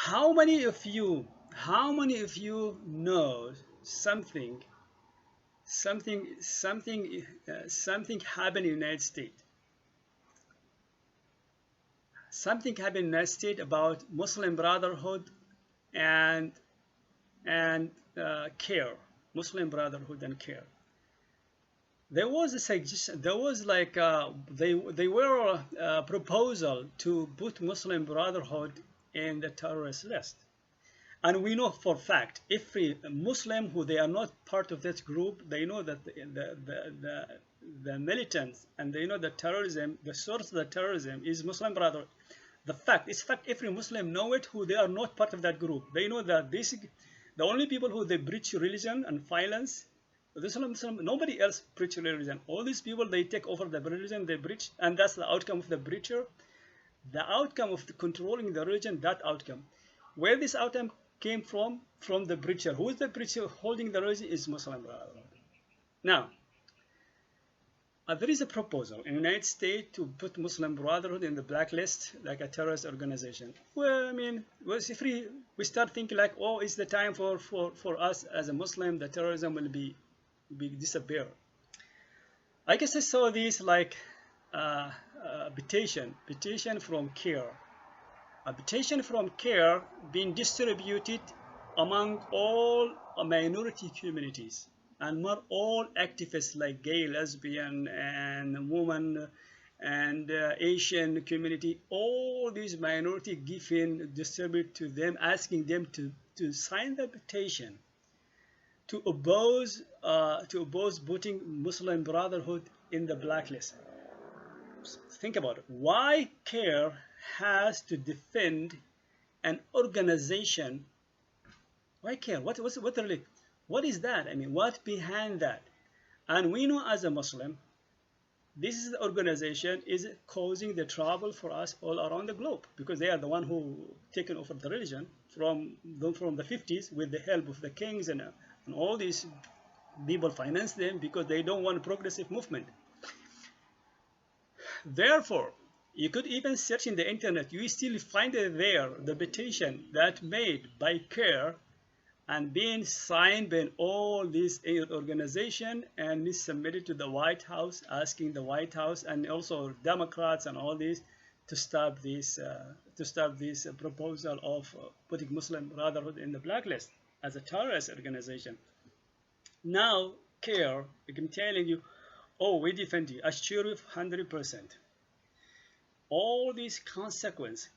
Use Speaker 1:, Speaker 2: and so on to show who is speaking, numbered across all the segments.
Speaker 1: How many of you know something happened in the United States? Something happened in the United States about Muslim Brotherhood and care, Muslim Brotherhood and care. There was a suggestion. There was like they were a proposal to put Muslim Brotherhood in the terrorist list. And we know for fact, every Muslim who they are not part of that group, they know that the militants, and they know that terrorism, the source of the terrorism is Muslim Brotherhood. It's fact, every Muslim know it who they are not part of that group. They know that the only people who they breach religion and violence, Muslim, nobody else preach religion. All these people, they take over the religion, they breach, and that's the outcome of the breacher. The outcome of controlling the religion, that outcome. Where this outcome came from the preacher. Who is the preacher holding the religion? Is Muslim Brotherhood. Now, there is a proposal in the United States to put Muslim Brotherhood in the blacklist, like a terrorist organization. Well, I mean, if we start thinking like, oh, it's the time for us as a Muslim, the terrorism will be disappear. I guess I saw this like petition from CARE. A petition from CARE being distributed among all minority communities and not all activists like gay, lesbian, and woman and Asian community. All these minority given distributed to them, asking them to sign the petition to oppose putting Muslim Brotherhood in the blacklist. Think about it. Why CARE has to defend an organization? Why CARE? What is that? I mean, what behind that? And we know as a Muslim, this is the organization is causing the trouble for us all around the globe, because they are the one who taken over the religion from the 50s with the help of the kings, and all these people finance them because they don't want a progressive movement. Therefore, you could even search in the internet, you still find it there, the petition that made by CARE and being signed by all these organizations and is submitted to the White House, asking the White House and also Democrats and all these to stop this proposal of putting Muslim Brotherhood in the blacklist as a terrorist organization. Now, CARE, I'm telling you, oh, we defend you, assure you 100%. All these consequences,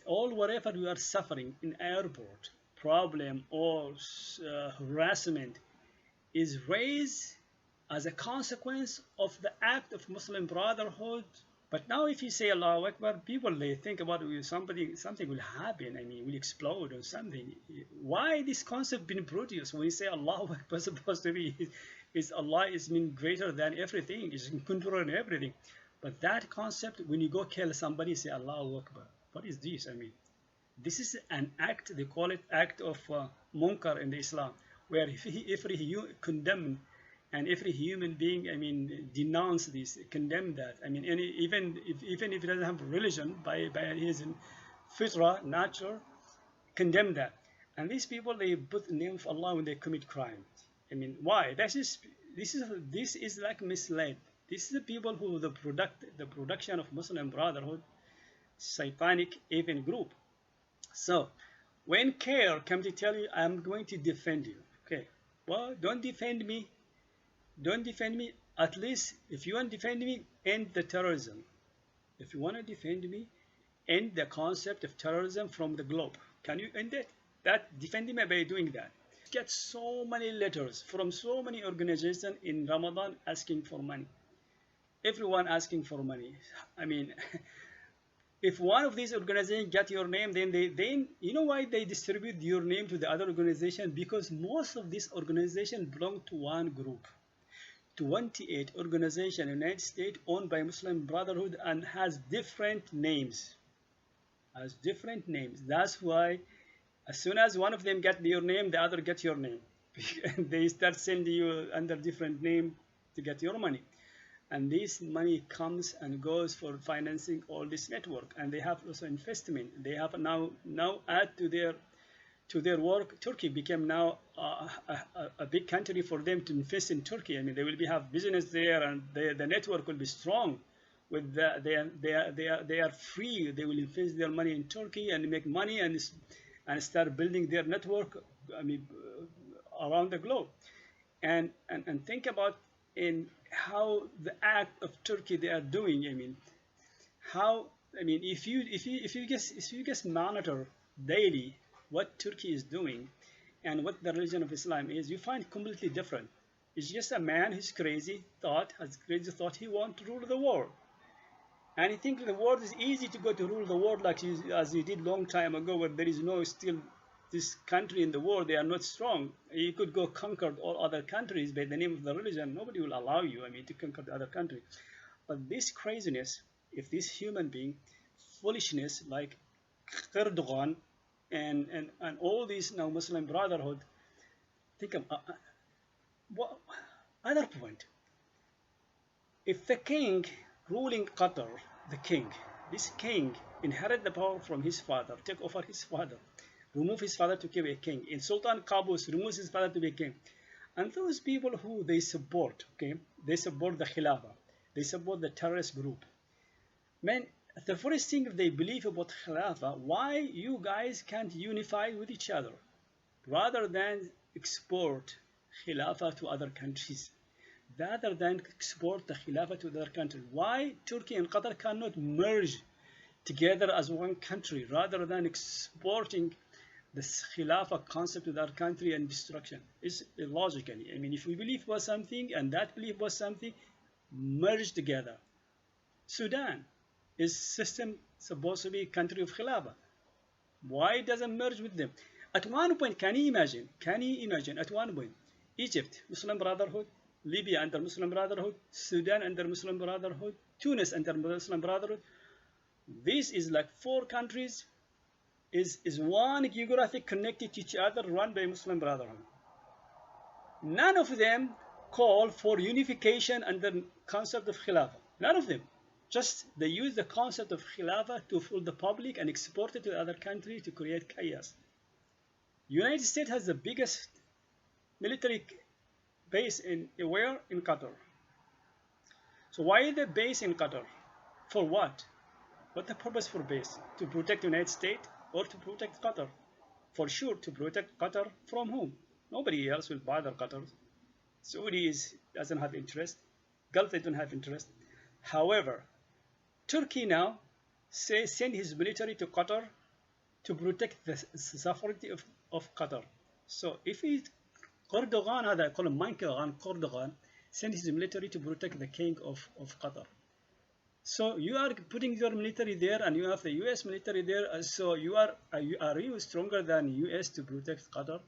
Speaker 1: all whatever you are suffering in airport, problem or harassment, is raised as a consequence of the act of Muslim Brotherhood. But now if you say Allahu Akbar, people, they think about something will happen, I mean, will explode or something. Why this concept been produced? When you say Allahu Akbar, supposed to be is Allah is mean greater than everything, is controlling everything. But that concept, when you go kill somebody, say Allahu Akbar. What is this? I mean, this is an act, they call it act of munkar in the Islam, where every condemn and every human being, I mean, denounce this, condemn that. I mean, even if he doesn't have religion, by his fitra, nature, condemn that. And these people, they put the name of Allah when they commit crime. I mean, why? This is like misled. This is the people who the production of Muslim Brotherhood, satanic even group. So when CARE come to tell you, I'm going to defend you, okay, well, don't defend me. Don't defend me. At least if you want to defend me, end the terrorism. If you want to defend me, end the concept of terrorism from the globe. Can you end it? Defend me by doing that. Get so many letters from so many organizations in Ramadan asking for money. Everyone asking for money. I mean, if one of these organizations get your name, then you know why they distribute your name to the other organization? Because most of these organizations belong to one group. 28 organizations in the United States owned by Muslim Brotherhood and has different names. That's why as soon as one of them get your name, the other get your name. They start sending you under different name to get your money. and this money comes and goes for financing all this network. And they have also investment. They have now add to their work. Turkey became now a big country for them to invest in Turkey. I mean, they will have business there, and the network will be strong. With they are free. They will invest their money in Turkey and make money and start building their network. I mean, around the globe. And think about in how the act of Turkey they are doing. I mean, if you just monitor daily what Turkey is doing and what the religion of Islam is, you find completely different. It's just a man who's has crazy thought he wants to rule the world. And he thinks the world is easy to go to rule the world as you did long time ago, where there is no still this country in the world, they are not strong. You could go conquer all other countries by the name of the religion. Nobody will allow you, to conquer the other country. But this craziness, if this human being, foolishness like Erdogan and all these now Muslim Brotherhood, think of what other point. If the king ruling Qatar, this king inherited the power from his father, take over his father, remove his father to be a king. In Sultan Qaboos removes his father to be a king. And those people who they support, they support the Khilafah, they support the terrorist group. Man, the first thing they believe about Khilafah, why you guys can't unify with each other rather than export Khilafah to other countries? Rather than export the Khilafah to other countries, why Turkey and Qatar cannot merge together as one country rather than exporting this Khilafah concept to their country and destruction? It's illogical. If we believe was something and that belief was something, merge together. Sudan is system supposed to be a country of Khilafah. Why it doesn't merge with them? At one point, can you imagine at one point, Egypt, Muslim Brotherhood, Libya under Muslim Brotherhood, Sudan under Muslim Brotherhood, Tunis under Muslim Brotherhood. This is like 4 countries, is one geographic connected to each other, run by Muslim Brotherhood. None of them call for unification under the concept of Khilafah. None of them. Just they use the concept of Khilafah to fool the public and export it to other countries to create chaos. United States has the biggest military base in Qatar. So why the base in Qatar? For what? What the purpose for base? To protect United States or to protect Qatar? For sure, to protect Qatar from whom? Nobody else will bother Qatar. Saudi doesn't have interest. Gulf, they don't have interest. However, Turkey now send his military to Qatar to protect the sovereignty of Qatar. So if Erdogan, هذا يقول Michael Erdogan, send his military to protect the king of Qatar. So you are putting your military there, and you have the U.S. military there. So are you stronger than U.S. to protect Qatar?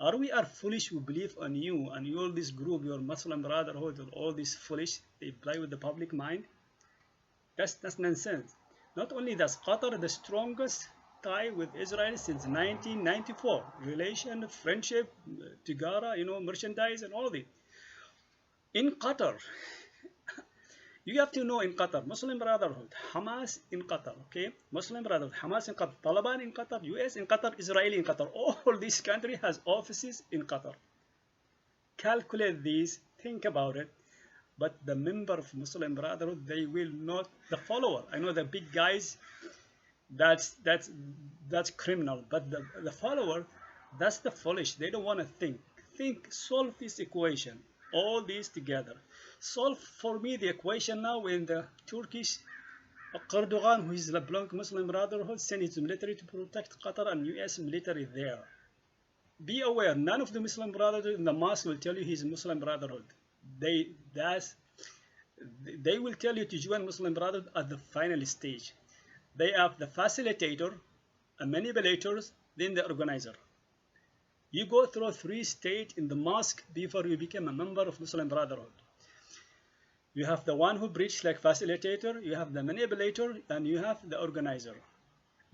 Speaker 1: Are we foolish who believe on you and all this group, your Muslim Brotherhood, and all this foolish? They play with the public mind. That's nonsense. Not only that, Qatar the strongest tie with Israel since 1994. Relation, friendship, tigara, merchandise and all this. In Qatar, you have to know in Qatar, Muslim Brotherhood, Hamas in Qatar, Muslim Brotherhood, Hamas in Qatar, Taliban in Qatar, US in Qatar, Israel in Qatar. All this country has offices in Qatar. Calculate these, think about it. But the member of Muslim Brotherhood, they will not, the follower, I know the big guys, that's criminal, but the follower, that's the foolish. They don't want to think, solve this equation, all these together. Solve for me the equation now when the Turkish Erdogan, who is the blank Muslim Brotherhood, send his military to protect Qatar and US military there. Be aware, none of the Muslim Brotherhood in the mosque will tell you he's Muslim Brotherhood. They will tell you to join Muslim Brotherhood at the final stage. They have the facilitator, a manipulators, then the organizer. You go through 3 stages in the mosque before you become a member of Muslim Brotherhood. You have the one who preaches like facilitator, you have the manipulator, and you have the organizer.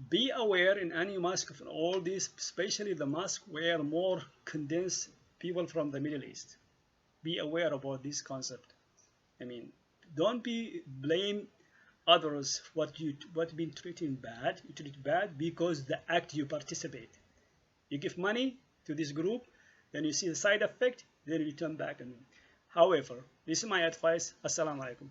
Speaker 1: Be aware in any mosque of all these, especially the mosque where more condensed people from the Middle East. Be aware about this concept. don't be blame others what been treating bad. You treat bad because the act you participate. You give money to this group, then you see the side effect, then you return back. And however, this is my advice. Assalamu alaikum.